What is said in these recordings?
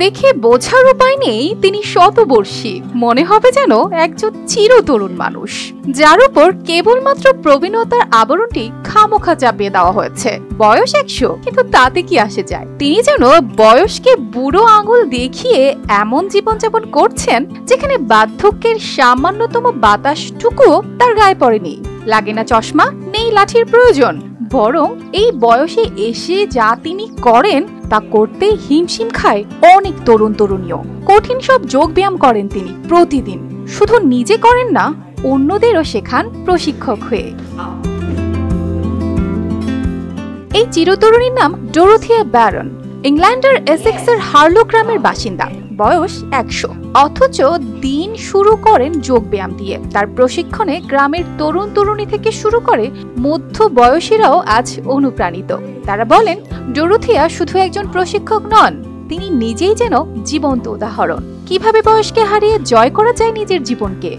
দেখে বোঝার উপায় নেই তিনি শতবর্ষী, মনে হবে যেন একজন চিরতরুণ মানুষ যার উপর কেবলমাত্র প্রবীণতার আবরণটি খামোখা চাপিয়ে দেওয়া হয়েছে। বয়স 100, কিন্তু তাতে কি আসে যায়? তিনি যেন বয়সকে বুড়ো আঙুল দেখিয়ে এমন জীবনযাপন করছেন যেখানে বার্ধক্যের সামান্যতম বাতাসটুকু তার গায়ে পড়েনি। লাগে না চশমা, নেই লাঠির প্রয়োজন, বরং এই বয়সে এসে যা তিনি করেন তা করতে হিমশিম খায় অনেক তরুণ তরুণীও। কঠিন সব যোগ ব্যায়াম করেন তিনি প্রতিদিন, শুধু নিজে করেন না, অন্যদেরও শেখান প্রশিক্ষক হয়ে। এই চিরতরুণীর নাম ডোরোথিয়া ব্যারন, ইংল্যান্ডের এসেক্সের হার্লো গ্রামের বাসিন্দা। বয়স 100, অথচ দিন শুরু করেন যোগ ব্যায়াম দিয়ে। তার প্রশিক্ষণে গ্রামের তরুণ তরুণী থেকে শুরু করে মধ্য বয়সীরাও আজ অনুপ্রাণিত। তারা বলেন ডোরোথিয়া শুধু একজন প্রশিক্ষক নন, তিনি নিজেই যেন জীবন্ত উদাহরণ কিভাবে বয়সকে হারিয়ে জয় করা যায় নিজের জীবনকে।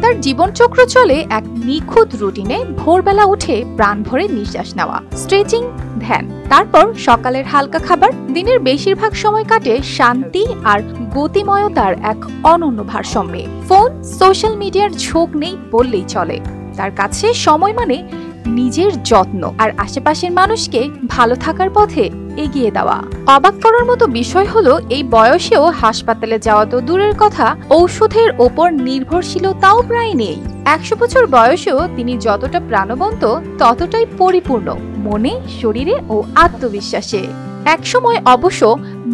তার জীবনচক্র চলে এক নিখুঁত রুটিনে। ভোরবেলা উঠে প্রাণ ভরে নিঃশ্বাস নেওয়া, স্ট্রেচিং, ধ্যান, তারপর সকালের হালকা খাবার। দিনের বেশিরভাগ সময় কাটে শান্তি আর গতিময়তার এক অনন্য ভারসাম্যে। ফোন, সোশ্যাল মিডিয়ার ঝোঁক নেই বললেই চলে। তার কাছে সময় মানে নিজের যত্ন আর আশেপাশের মানুষকে ভালো থাকার পথে এগিয়ে দেওয়া। অবাক করার মতো বিষয় হলো এই বয়সেও হাসপাতালে যাওয়া তো দূরের কথা, ঔষধের ওপর নির্ভরশীলতাও প্রায় নেই। 100 বছর বয়সেও তিনি যতটা প্রাণবন্ত ততটাই পরিপূর্ণ মনে, শরীরে ও আত্মবিশ্বাসে। একসময় অবশ্য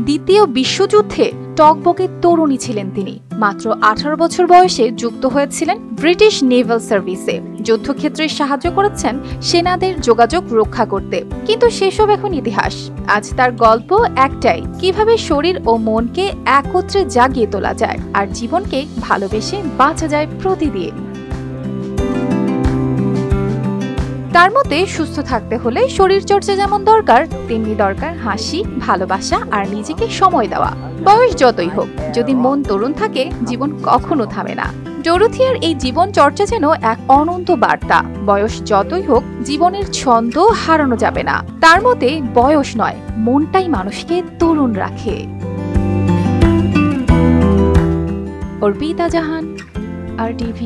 দ্বিতীয় বিশ্বযুদ্ধে টকবকে তরুণী ছিলেন তিনি। মাত্র 18 বছর বয়সে যুক্ত হয়েছিলেন ব্রিটিশ নেভাল সার্ভিসে। যুদ্ধক্ষেত্রে সাহায্য করেছেন সেনাদের যোগাযোগ রক্ষা করতে। কিন্তু সেসব এখন ইতিহাস। আজ তার গল্প একটাই, কিভাবে শরীর ও মনকে একত্রে জাগিয়ে তোলা যায় আর জীবনকে ভালোবেসে বাঁচা যায় প্রতিদিন। তার মতে সুস্থ থাকতে হলে শরীর চর্চা যেমন দরকার, তেমনি দরকার হাসি, ভালোবাসা আর নিজেকে সময় দেওয়া। বয়স যতই হোক, যদি মন তরুণ থাকে জীবন কখনো থামে না। ডোরোথিয়ার এই জীবন চর্চা যেন এক অনন্ত বার্তা। বয়স যতই হোক, জীবনের ছন্দ হারানো যাবে না। তার মতে বয়স নয়, মনটাই মানুষকে তরুণ রাখে। অর্পিতা জাহান, RTV।